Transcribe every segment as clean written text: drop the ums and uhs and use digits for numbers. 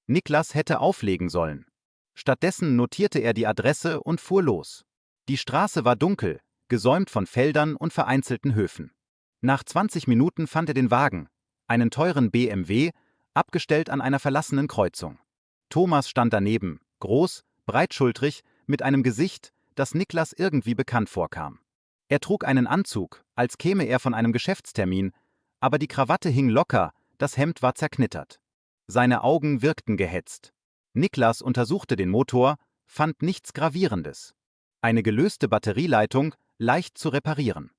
Niklas hätte auflegen sollen. Stattdessen notierte er die Adresse und fuhr los. Die Straße war dunkel, gesäumt von Feldern und vereinzelten Höfen. Nach 20 Minuten fand er den Wagen, einen teuren BMW, abgestellt an einer verlassenen Kreuzung. Thomas stand daneben, groß, breitschultrig, mit einem Gesicht, das Niklas irgendwie bekannt vorkam. Er trug einen Anzug, als käme er von einem Geschäftstermin, aber die Krawatte hing locker, das Hemd war zerknittert. Seine Augen wirkten gehetzt. Niklas untersuchte den Motor, fand nichts Gravierendes. Eine gelöste Batterieleitung, leicht zu reparieren.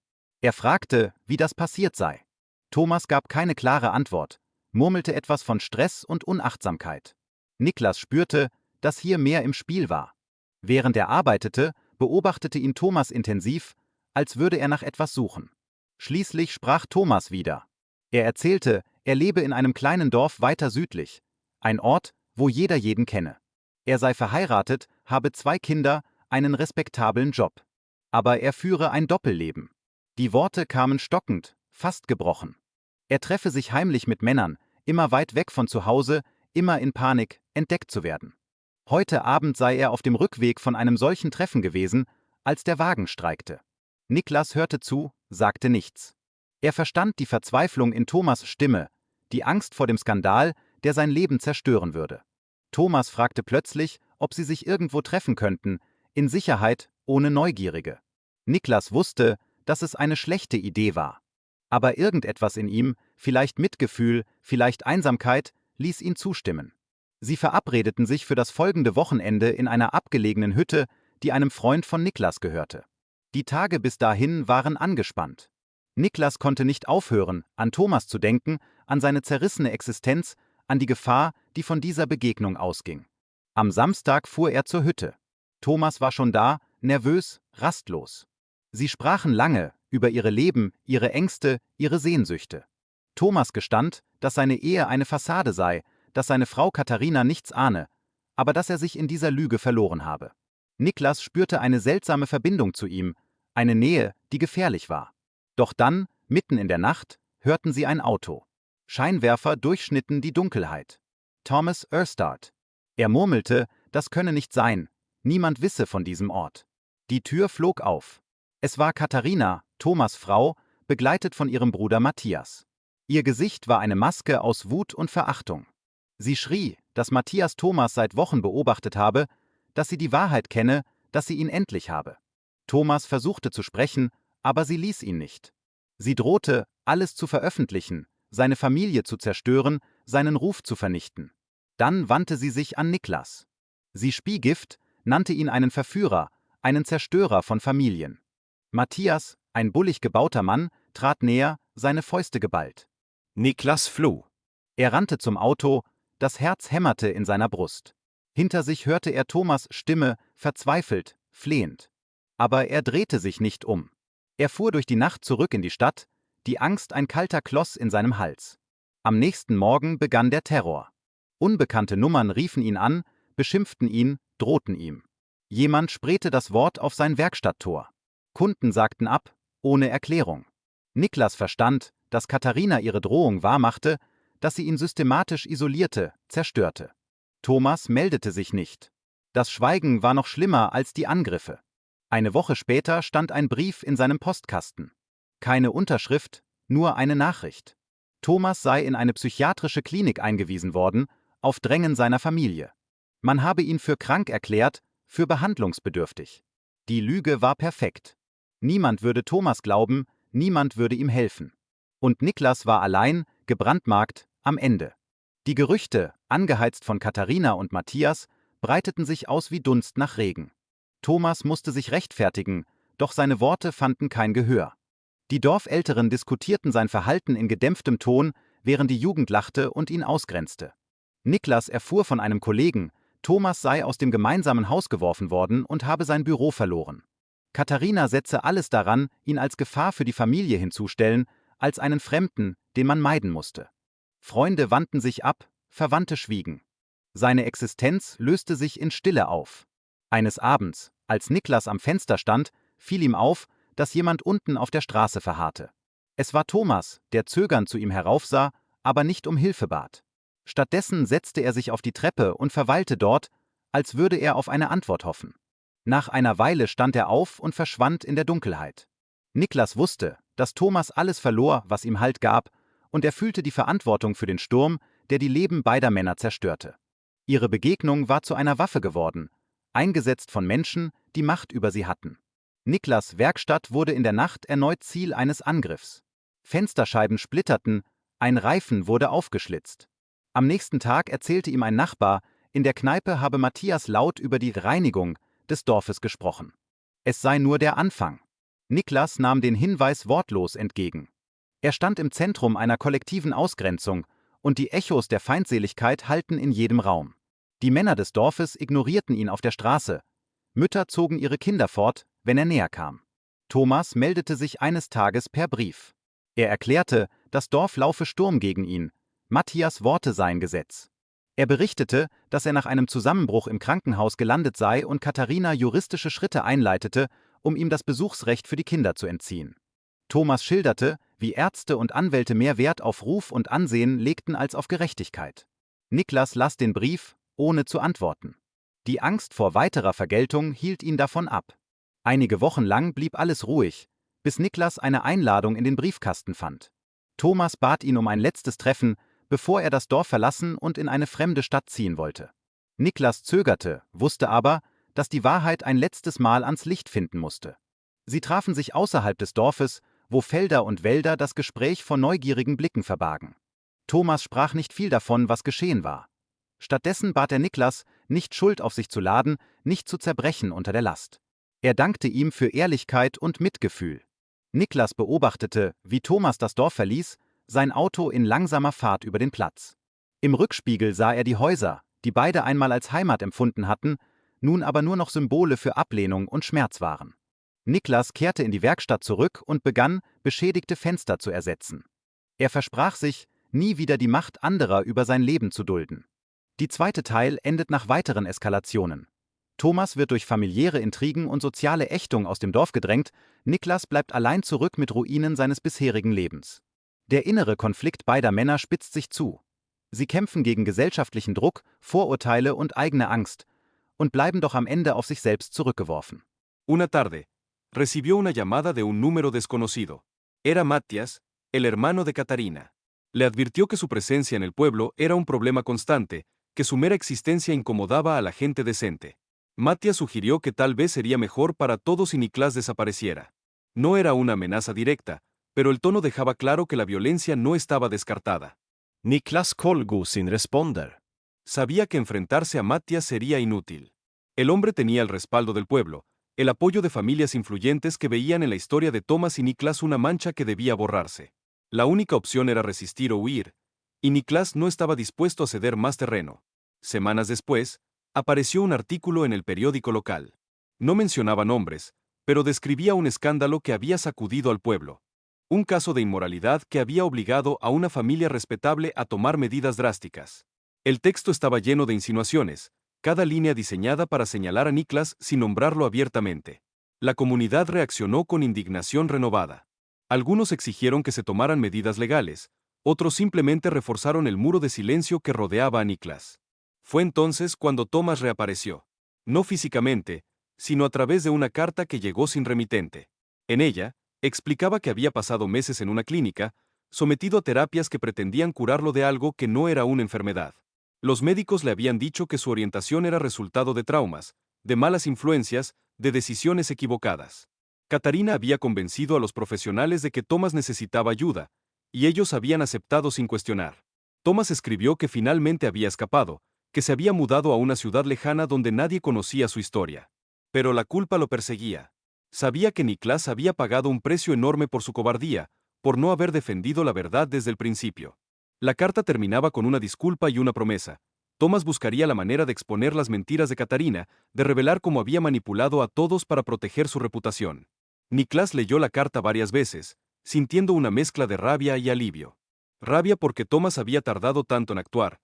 Er fragte, wie das passiert sei. Thomas gab keine klare Antwort, murmelte etwas von Stress und Unachtsamkeit. Niklas spürte, dass hier mehr im Spiel war. Während er arbeitete, beobachtete ihn Thomas intensiv, als würde er nach etwas suchen. Schließlich sprach Thomas wieder. Er erzählte, er lebe in einem kleinen Dorf weiter südlich, ein Ort, wo jeder jeden kenne. Er sei verheiratet, habe 2 Kinder, einen respektablen Job. Aber er führe ein Doppelleben. Die Worte kamen stockend, fast gebrochen. Er treffe sich heimlich mit Männern, immer weit weg von zu Hause, immer in Panik, entdeckt zu werden. Heute Abend sei er auf dem Rückweg von einem solchen Treffen gewesen, als der Wagen streikte. Niklas hörte zu, sagte nichts. Er verstand die Verzweiflung in Thomas' Stimme, die Angst vor dem Skandal, der sein Leben zerstören würde. Thomas fragte plötzlich, ob sie sich irgendwo treffen könnten, in Sicherheit, ohne Neugierige. Niklas wusste, dass es eine schlechte Idee war. Aber irgendetwas in ihm, vielleicht Mitgefühl, vielleicht Einsamkeit, ließ ihn zustimmen. Sie verabredeten sich für das folgende Wochenende in einer abgelegenen Hütte, die einem Freund von Niklas gehörte. Die Tage bis dahin waren angespannt. Niklas konnte nicht aufhören, an Thomas zu denken, an seine zerrissene Existenz, an die Gefahr, die von dieser Begegnung ausging. Am Samstag fuhr er zur Hütte. Thomas war schon da, nervös, rastlos. Sie sprachen lange über ihre Leben, ihre Ängste, ihre Sehnsüchte. Thomas gestand, dass seine Ehe eine Fassade sei, dass seine Frau Katharina nichts ahne, aber dass er sich in dieser Lüge verloren habe. Niklas spürte eine seltsame Verbindung zu ihm, eine Nähe, die gefährlich war. Doch dann, mitten in der Nacht, hörten sie ein Auto. Scheinwerfer durchschnitten die Dunkelheit. Thomas Erstad. Er murmelte, das könne nicht sein, niemand wisse von diesem Ort. Die Tür flog auf. Es war Katharina, Thomas' Frau, begleitet von ihrem Bruder Matthias. Ihr Gesicht war eine Maske aus Wut und Verachtung. Sie schrie, dass Matthias Thomas seit Wochen beobachtet habe, dass sie die Wahrheit kenne, dass sie ihn endlich habe. Thomas versuchte zu sprechen, aber sie ließ ihn nicht. Sie drohte, alles zu veröffentlichen, seine Familie zu zerstören, seinen Ruf zu vernichten. Dann wandte sie sich an Niklas. Sie spie Gift, nannte ihn einen Verführer, einen Zerstörer von Familien. Matthias, ein bullig gebauter Mann, trat näher, seine Fäuste geballt. Niklas floh. Er rannte zum Auto, das Herz hämmerte in seiner Brust. Hinter sich hörte er Thomas' Stimme, verzweifelt, flehend. Aber er drehte sich nicht um. Er fuhr durch die Nacht zurück in die Stadt, die Angst ein kalter Kloß in seinem Hals. Am nächsten Morgen begann der Terror. Unbekannte Nummern riefen ihn an, beschimpften ihn, drohten ihm. Jemand spähte das Wort auf sein Werkstatttor. Kunden sagten ab, ohne Erklärung. Niklas verstand, dass Katharina ihre Drohung wahrmachte, dass sie ihn systematisch isolierte, zerstörte. Thomas meldete sich nicht. Das Schweigen war noch schlimmer als die Angriffe. Eine Woche später stand ein Brief in seinem Postkasten. Keine Unterschrift, nur eine Nachricht. Thomas sei in eine psychiatrische Klinik eingewiesen worden, auf Drängen seiner Familie. Man habe ihn für krank erklärt, für behandlungsbedürftig. Die Lüge war perfekt. Niemand würde Thomas glauben, niemand würde ihm helfen. Und Niklas war allein, gebrandmarkt, am Ende. Die Gerüchte, angeheizt von Katharina und Matthias, breiteten sich aus wie Dunst nach Regen. Thomas musste sich rechtfertigen, doch seine Worte fanden kein Gehör. Die Dorfälteren diskutierten sein Verhalten in gedämpftem Ton, während die Jugend lachte und ihn ausgrenzte. Niklas erfuhr von einem Kollegen, Thomas sei aus dem gemeinsamen Haus geworfen worden und habe sein Büro verloren. Katharina setze alles daran, ihn als Gefahr für die Familie hinzustellen, als einen Fremden, den man meiden musste. Freunde wandten sich ab, Verwandte schwiegen. Seine Existenz löste sich in Stille auf. Eines Abends, als Niklas am Fenster stand, fiel ihm auf, dass jemand unten auf der Straße verharrte. Es war Thomas, der zögernd zu ihm heraufsah, aber nicht um Hilfe bat. Stattdessen setzte er sich auf die Treppe und verweilte dort, als würde er auf eine Antwort hoffen. Nach einer Weile stand er auf und verschwand in der Dunkelheit. Niklas wusste, dass Thomas alles verlor, was ihm Halt gab, und er fühlte die Verantwortung für den Sturm, der die Leben beider Männer zerstörte. Ihre Begegnung war zu einer Waffe geworden, eingesetzt von Menschen, die Macht über sie hatten. Niklas' Werkstatt wurde in der Nacht erneut Ziel eines Angriffs. Fensterscheiben splitterten, ein Reifen wurde aufgeschlitzt. Am nächsten Tag erzählte ihm ein Nachbar, in der Kneipe habe Matthias laut über die Reinigung des Dorfes gesprochen. Es sei nur der Anfang. Niklas nahm den Hinweis wortlos entgegen. Er stand im Zentrum einer kollektiven Ausgrenzung, und die Echos der Feindseligkeit hallten in jedem Raum. Die Männer des Dorfes ignorierten ihn auf der Straße. Mütter zogen ihre Kinder fort, wenn er näher kam. Thomas meldete sich eines Tages per Brief. Er erklärte, das Dorf laufe Sturm gegen ihn. Matthias' Worte seien Gesetz. Er berichtete, dass er nach einem Zusammenbruch im Krankenhaus gelandet sei und Katharina juristische Schritte einleitete, um ihm das Besuchsrecht für die Kinder zu entziehen. Thomas schilderte, wie Ärzte und Anwälte mehr Wert auf Ruf und Ansehen legten als auf Gerechtigkeit. Niklas las den Brief, ohne zu antworten. Die Angst vor weiterer Vergeltung hielt ihn davon ab. Einige Wochen lang blieb alles ruhig, bis Niklas eine Einladung in den Briefkasten fand. Thomas bat ihn um ein letztes Treffen, bevor er das Dorf verlassen und in eine fremde Stadt ziehen wollte. Niklas zögerte, wusste aber, dass die Wahrheit ein letztes Mal ans Licht finden musste. Sie trafen sich außerhalb des Dorfes, wo Felder und Wälder das Gespräch vor neugierigen Blicken verbargen. Thomas sprach nicht viel davon, was geschehen war. Stattdessen bat er Niklas, nicht Schuld auf sich zu laden, nicht zu zerbrechen unter der Last. Er dankte ihm für Ehrlichkeit und Mitgefühl. Niklas beobachtete, wie Thomas das Dorf verließ, sein Auto in langsamer Fahrt über den Platz. Im Rückspiegel sah er die Häuser, die beide einmal als Heimat empfunden hatten, nun aber nur noch Symbole für Ablehnung und Schmerz waren. Niklas kehrte in die Werkstatt zurück und begann, beschädigte Fenster zu ersetzen. Er versprach sich, nie wieder die Macht anderer über sein Leben zu dulden. Die zweite Teil endet nach weiteren Eskalationen. Thomas wird durch familiäre Intrigen und soziale Ächtung aus dem Dorf gedrängt, Niklas bleibt allein zurück mit Ruinen seines bisherigen Lebens. Der innere Konflikt beider Männer spitzt sich zu. Sie kämpfen gegen gesellschaftlichen Druck, Vorurteile und eigene Angst und bleiben doch am Ende auf sich selbst zurückgeworfen. Una tarde, recibió una llamada de un número desconocido. Era Matthias, el hermano de Catarina. Le advirtió que su presencia en el pueblo era un problema constante, que su mera existencia incomodaba a la gente decente. Matthias sugirió que tal vez sería mejor para todos si Niklas desapareciera. No era una amenaza directa, pero el tono dejaba claro que la violencia no estaba descartada. Niklas colgó sin responder. Sabía que enfrentarse a Matthias sería inútil. El hombre tenía el respaldo del pueblo, el apoyo de familias influyentes que veían en la historia de Thomas y Niklas una mancha que debía borrarse. La única opción era resistir o huir, y Niklas no estaba dispuesto a ceder más terreno. Semanas después, apareció un artículo en el periódico local. No mencionaba nombres, pero describía un escándalo que había sacudido al pueblo. Un caso de inmoralidad que había obligado a una familia respetable a tomar medidas drásticas. El texto estaba lleno de insinuaciones, cada línea diseñada para señalar a Niklas sin nombrarlo abiertamente. La comunidad reaccionó con indignación renovada. Algunos exigieron que se tomaran medidas legales, otros simplemente reforzaron el muro de silencio que rodeaba a Niklas. Fue entonces cuando Thomas reapareció. No físicamente, sino a través de una carta que llegó sin remitente. En ella, explicaba que había pasado meses en una clínica, sometido a terapias que pretendían curarlo de algo que no era una enfermedad. Los médicos le habían dicho que su orientación era resultado de traumas, de malas influencias, de decisiones equivocadas. Catarina había convencido a los profesionales de que Thomas necesitaba ayuda, y ellos habían aceptado sin cuestionar. Thomas escribió que finalmente había escapado, que se había mudado a una ciudad lejana donde nadie conocía su historia. Pero la culpa lo perseguía. Sabía que Niklas había pagado un precio enorme por su cobardía, por no haber defendido la verdad desde el principio. La carta terminaba con una disculpa y una promesa. Thomas buscaría la manera de exponer las mentiras de Catarina, de revelar cómo había manipulado a todos para proteger su reputación. Niklas leyó la carta varias veces, sintiendo una mezcla de rabia y alivio. Rabia porque Thomas había tardado tanto en actuar,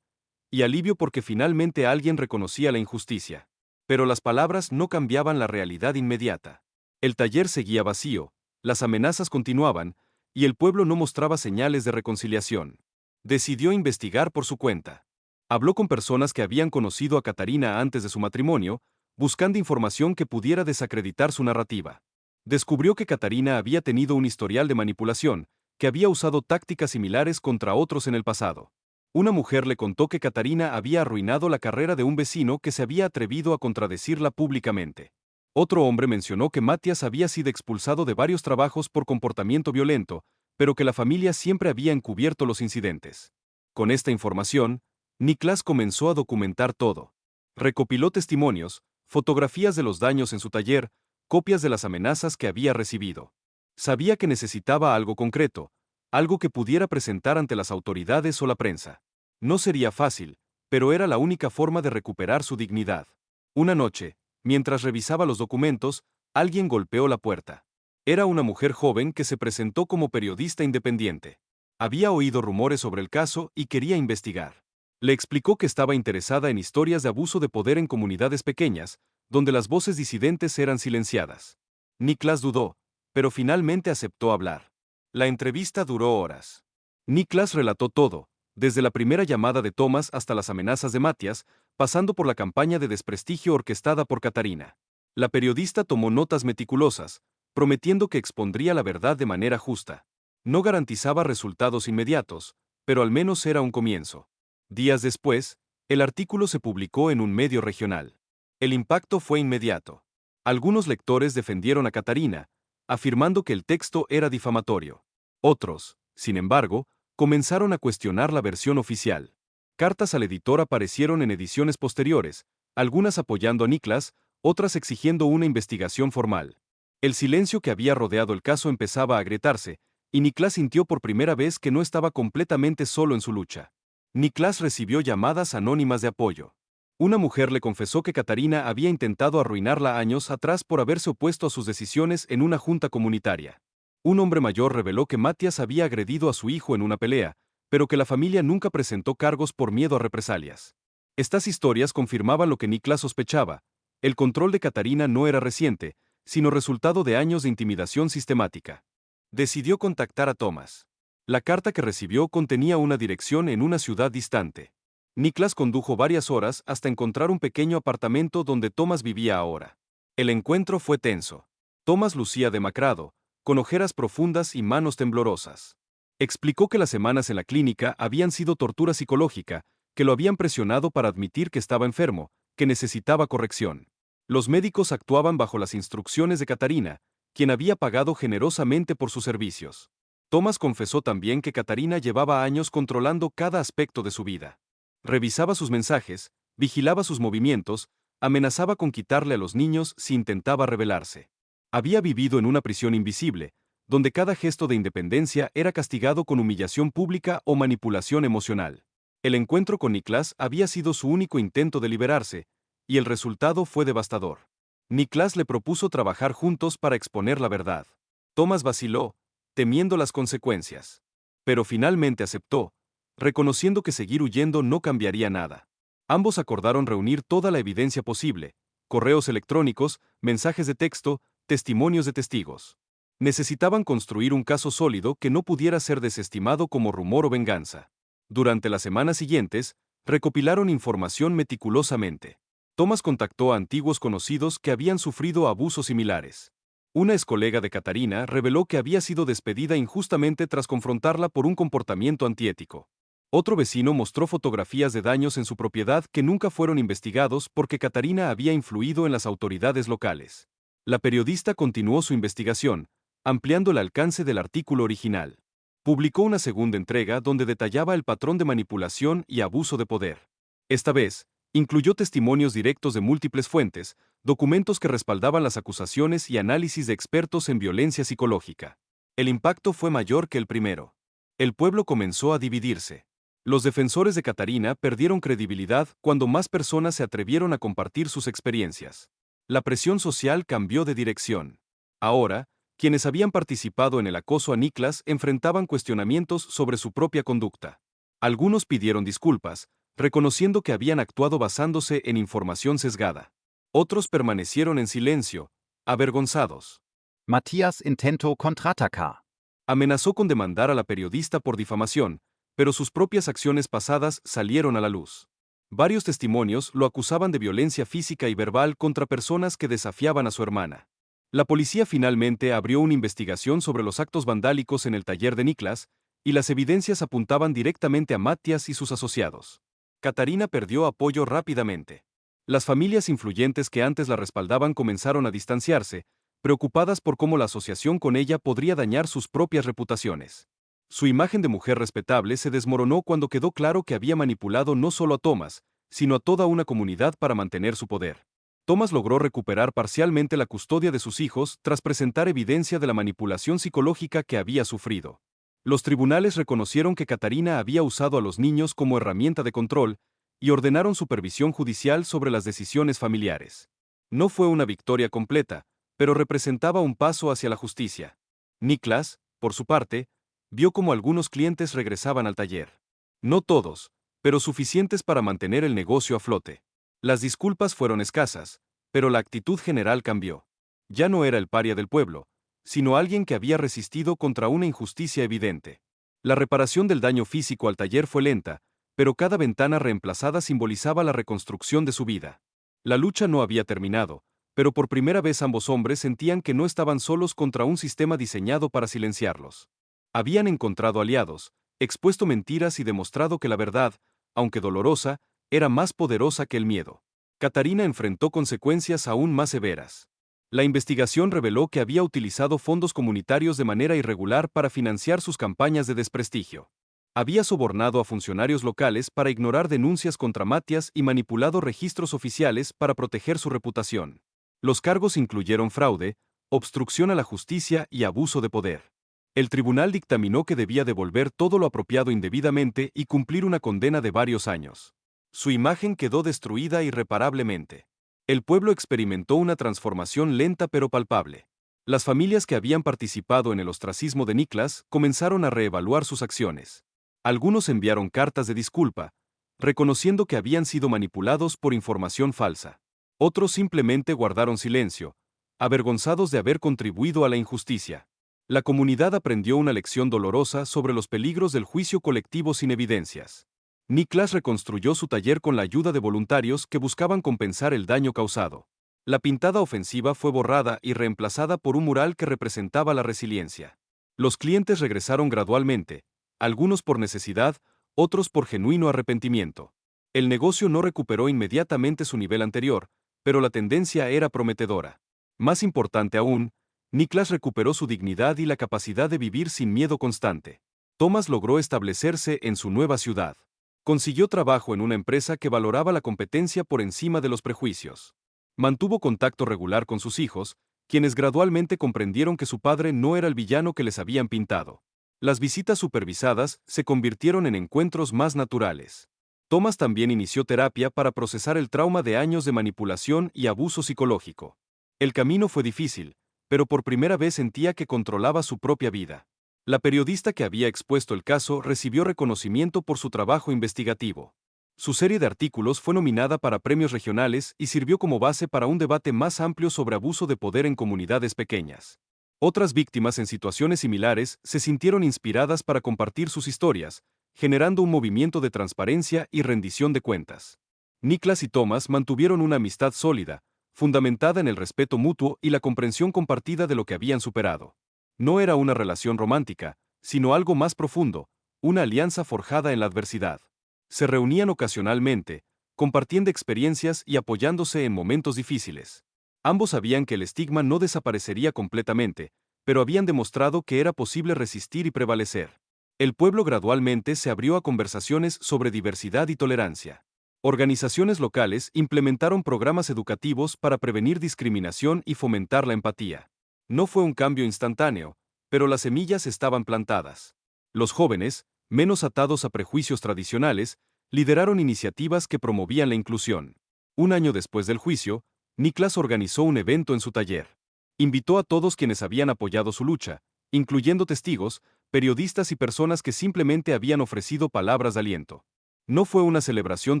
y alivio porque finalmente alguien reconocía la injusticia. Pero las palabras no cambiaban la realidad inmediata. El taller seguía vacío, las amenazas continuaban, y el pueblo no mostraba señales de reconciliación. Decidió investigar por su cuenta. Habló con personas que habían conocido a Catarina antes de su matrimonio, buscando información que pudiera desacreditar su narrativa. Descubrió que Catarina había tenido un historial de manipulación, que había usado tácticas similares contra otros en el pasado. Una mujer le contó que Catarina había arruinado la carrera de un vecino que se había atrevido a contradecirla públicamente. Otro hombre mencionó que Matías había sido expulsado de varios trabajos por comportamiento violento, pero que la familia siempre había encubierto los incidentes. Con esta información, Niklas comenzó a documentar todo. Recopiló testimonios, fotografías de los daños en su taller, copias de las amenazas que había recibido. Sabía que necesitaba algo concreto, algo que pudiera presentar ante las autoridades o la prensa. No sería fácil, pero era la única forma de recuperar su dignidad. Una noche, mientras revisaba los documentos, alguien golpeó la puerta. Era una mujer joven que se presentó como periodista independiente. Había oído rumores sobre el caso y quería investigar. Le explicó que estaba interesada en historias de abuso de poder en comunidades pequeñas, donde las voces disidentes eran silenciadas. Niklas dudó, pero finalmente aceptó hablar. La entrevista duró horas. Niklas relató todo, desde la primera llamada de Thomas hasta las amenazas de Matías, pasando por la campaña de desprestigio orquestada por Catarina. La periodista tomó notas meticulosas, prometiendo que expondría la verdad de manera justa. No garantizaba resultados inmediatos, pero al menos era un comienzo. Días después, el artículo se publicó en un medio regional. El impacto fue inmediato. Algunos lectores defendieron a Catarina, afirmando que el texto era difamatorio. Otros, sin embargo, comenzaron a cuestionar la versión oficial. Cartas al editor aparecieron en ediciones posteriores, algunas apoyando a Niklas, otras exigiendo una investigación formal. El silencio que había rodeado el caso empezaba a agrietarse, y Niklas sintió por primera vez que no estaba completamente solo en su lucha. Niklas recibió llamadas anónimas de apoyo. Una mujer le confesó que Catarina había intentado arruinarla años atrás por haberse opuesto a sus decisiones en una junta comunitaria. Un hombre mayor reveló que Matías había agredido a su hijo en una pelea, pero que la familia nunca presentó cargos por miedo a represalias. Estas historias confirmaban lo que Niklas sospechaba: el control de Catarina no era reciente, sino resultado de años de intimidación sistemática. Decidió contactar a Thomas. La carta que recibió contenía una dirección en una ciudad distante. Niklas condujo varias horas hasta encontrar un pequeño apartamento donde Thomas vivía ahora. El encuentro fue tenso. Thomas lucía demacrado, con ojeras profundas y manos temblorosas. Explicó que las semanas en la clínica habían sido tortura psicológica, que lo habían presionado para admitir que estaba enfermo, que necesitaba corrección. Los médicos actuaban bajo las instrucciones de Catarina, quien había pagado generosamente por sus servicios. Thomas confesó también que Catarina llevaba años controlando cada aspecto de su vida. Revisaba sus mensajes, vigilaba sus movimientos, amenazaba con quitarle a los niños si intentaba rebelarse. Había vivido en una prisión invisible, donde cada gesto de independencia era castigado con humillación pública o manipulación emocional. El encuentro con Niklas había sido su único intento de liberarse, y el resultado fue devastador. Niklas le propuso trabajar juntos para exponer la verdad. Thomas vaciló, temiendo las consecuencias. Pero finalmente aceptó, reconociendo que seguir huyendo no cambiaría nada. Ambos acordaron reunir toda la evidencia posible: correos electrónicos, mensajes de texto, testimonios de testigos. Necesitaban construir un caso sólido que no pudiera ser desestimado como rumor o venganza. Durante las semanas siguientes, recopilaron información meticulosamente. Thomas contactó a antiguos conocidos que habían sufrido abusos similares. Una excolega de Catarina reveló que había sido despedida injustamente tras confrontarla por un comportamiento antiético. Otro vecino mostró fotografías de daños en su propiedad que nunca fueron investigados porque Catarina había influido en las autoridades locales. La periodista continuó su investigación, ampliando el alcance del artículo original. Publicó una segunda entrega donde detallaba el patrón de manipulación y abuso de poder. Esta vez, incluyó testimonios directos de múltiples fuentes, documentos que respaldaban las acusaciones y análisis de expertos en violencia psicológica. El impacto fue mayor que el primero. El pueblo comenzó a dividirse. Los defensores de Catarina perdieron credibilidad cuando más personas se atrevieron a compartir sus experiencias. La presión social cambió de dirección. Ahora, quienes habían participado en el acoso a Niklas enfrentaban cuestionamientos sobre su propia conducta. Algunos pidieron disculpas, reconociendo que habían actuado basándose en información sesgada. Otros permanecieron en silencio, avergonzados. Matías intentó contraatacar. Amenazó con demandar a la periodista por difamación, pero sus propias acciones pasadas salieron a la luz. Varios testimonios lo acusaban de violencia física y verbal contra personas que desafiaban a su hermana. La policía finalmente abrió una investigación sobre los actos vandálicos en el taller de Niklas, y las evidencias apuntaban directamente a Matías y sus asociados. Katarina perdió apoyo rápidamente. Las familias influyentes que antes la respaldaban comenzaron a distanciarse, preocupadas por cómo la asociación con ella podría dañar sus propias reputaciones. Su imagen de mujer respetable se desmoronó cuando quedó claro que había manipulado no solo a Thomas, sino a toda una comunidad para mantener su poder. Thomas logró recuperar parcialmente la custodia de sus hijos tras presentar evidencia de la manipulación psicológica que había sufrido. Los tribunales reconocieron que Katarina había usado a los niños como herramienta de control y ordenaron supervisión judicial sobre las decisiones familiares. No fue una victoria completa, pero representaba un paso hacia la justicia. Niklas, por su parte, vio cómo algunos clientes regresaban al taller. No todos, pero suficientes para mantener el negocio a flote. Las disculpas fueron escasas, pero la actitud general cambió. Ya no era el paria del pueblo, sino alguien que había resistido contra una injusticia evidente. La reparación del daño físico al taller fue lenta, pero cada ventana reemplazada simbolizaba la reconstrucción de su vida. La lucha no había terminado, pero por primera vez ambos hombres sentían que no estaban solos contra un sistema diseñado para silenciarlos. Habían encontrado aliados, expuesto mentiras y demostrado que la verdad, aunque dolorosa, era más poderosa que el miedo. Katarina enfrentó consecuencias aún más severas. La investigación reveló que había utilizado fondos comunitarios de manera irregular para financiar sus campañas de desprestigio. Había sobornado a funcionarios locales para ignorar denuncias contra Matías y manipulado registros oficiales para proteger su reputación. Los cargos incluyeron fraude, obstrucción a la justicia y abuso de poder. El tribunal dictaminó que debía devolver todo lo apropiado indebidamente y cumplir una condena de varios años. Su imagen quedó destruida irreparablemente. El pueblo experimentó una transformación lenta pero palpable. Las familias que habían participado en el ostracismo de Niklas comenzaron a reevaluar sus acciones. Algunos enviaron cartas de disculpa, reconociendo que habían sido manipulados por información falsa. Otros simplemente guardaron silencio, avergonzados de haber contribuido a la injusticia. La comunidad aprendió una lección dolorosa sobre los peligros del juicio colectivo sin evidencias. Niklas reconstruyó su taller con la ayuda de voluntarios que buscaban compensar el daño causado. La pintada ofensiva fue borrada y reemplazada por un mural que representaba la resiliencia. Los clientes regresaron gradualmente, algunos por necesidad, otros por genuino arrepentimiento. El negocio no recuperó inmediatamente su nivel anterior, pero la tendencia era prometedora. Más importante aún, Niklas recuperó su dignidad y la capacidad de vivir sin miedo constante. Thomas logró establecerse en su nueva ciudad. Consiguió trabajo en una empresa que valoraba la competencia por encima de los prejuicios. Mantuvo contacto regular con sus hijos, quienes gradualmente comprendieron que su padre no era el villano que les habían pintado. Las visitas supervisadas se convirtieron en encuentros más naturales. Thomas también inició terapia para procesar el trauma de años de manipulación y abuso psicológico. El camino fue difícil, pero por primera vez sentía que controlaba su propia vida. La periodista que había expuesto el caso recibió reconocimiento por su trabajo investigativo. Su serie de artículos fue nominada para premios regionales y sirvió como base para un debate más amplio sobre abuso de poder en comunidades pequeñas. Otras víctimas en situaciones similares se sintieron inspiradas para compartir sus historias, generando un movimiento de transparencia y rendición de cuentas. Niklas y Thomas mantuvieron una amistad sólida, fundamentada en el respeto mutuo y la comprensión compartida de lo que habían superado. No era una relación romántica, sino algo más profundo, una alianza forjada en la adversidad. Se reunían ocasionalmente, compartiendo experiencias y apoyándose en momentos difíciles. Ambos sabían que el estigma no desaparecería completamente, pero habían demostrado que era posible resistir y prevalecer. El pueblo gradualmente se abrió a conversaciones sobre diversidad y tolerancia. Organizaciones locales implementaron programas educativos para prevenir discriminación y fomentar la empatía. No fue un cambio instantáneo, pero las semillas estaban plantadas. Los jóvenes, menos atados a prejuicios tradicionales, lideraron iniciativas que promovían la inclusión. Un año después del juicio, Niklas organizó un evento en su taller. Invitó a todos quienes habían apoyado su lucha, incluyendo testigos, periodistas y personas que simplemente habían ofrecido palabras de aliento. No fue una celebración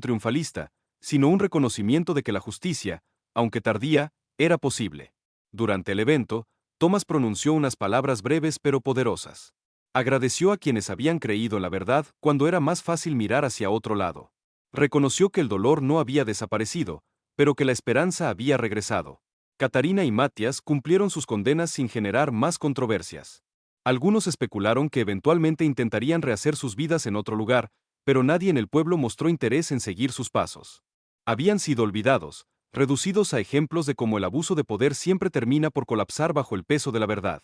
triunfalista, sino un reconocimiento de que la justicia, aunque tardía, era posible. Durante el evento, Thomas pronunció unas palabras breves pero poderosas. Agradeció a quienes habían creído en la verdad cuando era más fácil mirar hacia otro lado. Reconoció que el dolor no había desaparecido, pero que la esperanza había regresado. Katarina y Matías cumplieron sus condenas sin generar más controversias. Algunos especularon que eventualmente intentarían rehacer sus vidas en otro lugar, pero nadie en el pueblo mostró interés en seguir sus pasos. Habían sido olvidados, reducidos a ejemplos de cómo el abuso de poder siempre termina por colapsar bajo el peso de la verdad.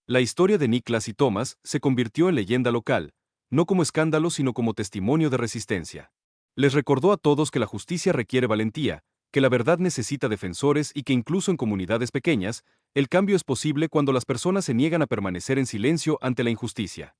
La historia de Niklas y Thomas se convirtió en leyenda local, no como escándalo sino como testimonio de resistencia. Les recordó a todos que la justicia requiere valentía, que la verdad necesita defensores y que incluso en comunidades pequeñas, el cambio es posible cuando las personas se niegan a permanecer en silencio ante la injusticia.